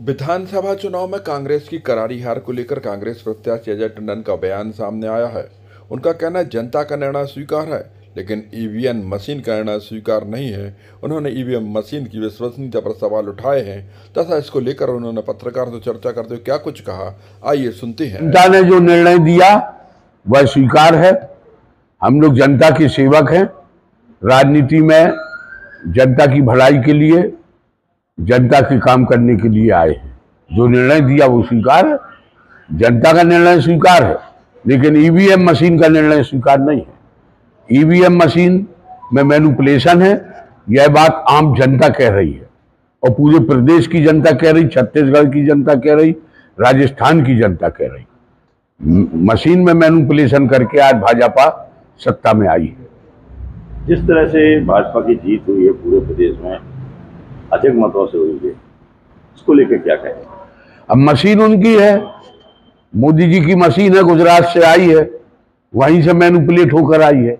विधानसभा चुनाव में कांग्रेस की करारी हार को लेकर कांग्रेस प्रत्याशी अजय टंडन का बयान सामने आया है। उनका कहना है जनता का निर्णय स्वीकार है, लेकिन ईवीएम मशीन का निर्णय स्वीकार नहीं है। उन्होंने ईवीएम मशीन की विश्वसनीयता पर सवाल उठाए हैं तथा इसको लेकर उन्होंने पत्रकारों से चर्चा करते हुए क्या कुछ कहा, आइए सुनते हैं। जनता ने जो निर्णय दिया वह स्वीकार है। हम लोग जनता के सेवक हैं। राजनीति में जनता की भलाई के लिए, जनता के काम करने के लिए आए हैं। जो निर्णय दिया वो स्वीकार है, जनता का निर्णय स्वीकार है, लेकिन ईवीएम मशीन का निर्णय स्वीकार नहीं है। ईवीएम मशीन में मैनिपुलेशन है, यह बात आम जनता कह रही है और पूरे प्रदेश की जनता कह रही, छत्तीसगढ़ की जनता कह रही, राजस्थान की जनता कह रही। मशीन में मैनिपुलेशन करके आज भाजपा सत्ता में आई है। जिस तरह से भाजपा की जीत हुई है पूरे प्रदेश में, अधिक मतों से हुई है, इसको लेकर क्या कहें? अब मशीन उनकी है, मोदी जी की मशीन है, गुजरात से आई है, वहीं से मैनिपुलेट होकर आई है।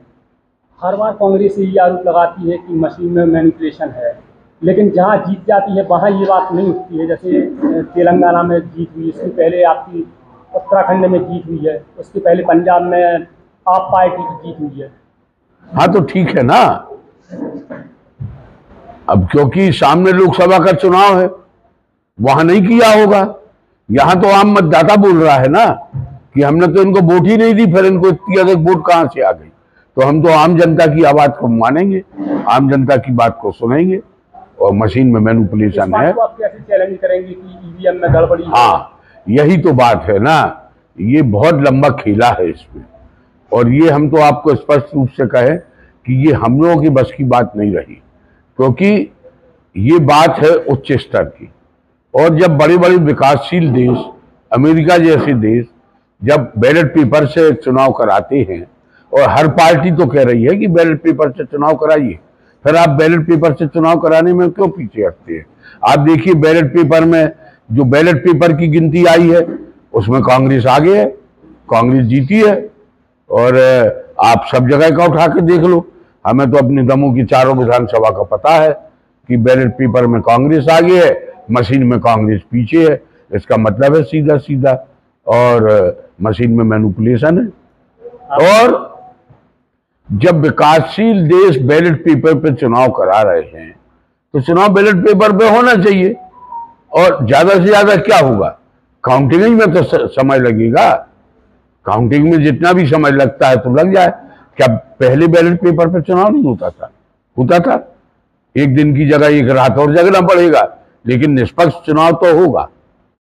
हर बार कांग्रेस ये आरोप लगाती है कि मशीन में मैनिपुलेशन है, लेकिन जहां जीत जाती है वहां ये बात नहीं उठती है। जैसे तेलंगाना में जीत हुई, इससे पहले आपकी उत्तराखंड में जीत हुई है, उसके पहले पंजाब में आप पार्टी की जीत हुई है। हाँ तो ठीक है ना। अब क्योंकि सामने लोकसभा का चुनाव है, वहां नहीं किया होगा। यहां तो आम मतदाता बोल रहा है ना कि हमने तो इनको वोट ही नहीं दी, फिर इनको इतनी अधिक वोट कहां से आ गई। तो हम तो आम जनता की आवाज को मानेंगे, आम जनता की बात को सुनेंगे। और मशीन में मैनिपुलेशन है, आप कैसे चैलेंज करेंगे कि ईवीएम में गड़बड़ी है? हाँ यही तो बात है ना। ये बहुत लंबा खेला है इसमें, और ये हम तो आपको स्पष्ट रूप से कहें कि ये हम लोगों की बस की बात नहीं रही, क्योंकि ये बात है उच्च स्तर की। और जब बड़े बड़े विकासशील देश, अमेरिका जैसे देश, जब बैलेट पेपर से चुनाव कराते हैं, और हर पार्टी तो कह रही है कि बैलेट पेपर से चुनाव कराइए, फिर आप बैलेट पेपर से चुनाव कराने में क्यों पीछे हटते हैं? आप देखिए बैलेट पेपर में जो बैलेट पेपर की गिनती आई है उसमें कांग्रेस आगे है, कांग्रेस जीती है। और आप सब जगह का उठा के देख लो, हमें तो अपने दमों की चारों विधानसभा का पता है कि बैलेट पेपर में कांग्रेस आगे है, मशीन में कांग्रेस पीछे है। इसका मतलब है सीधा सीधा, और मशीन में मैनिपुलेशन है। और जब विकासशील देश बैलेट पेपर पे चुनाव करा रहे हैं तो चुनाव बैलेट पेपर पे होना चाहिए। और ज्यादा से ज्यादा क्या होगा, काउंटिंग में तो समय लगेगा। काउंटिंग में जितना भी समय लगता है तो लग जाए। क्या पहले बैलेट पेपर पे चुनाव नहीं होता था? होता था। एक दिन की जगह एक रात और जगना पड़ेगा, लेकिन निष्पक्ष चुनाव तो होगा।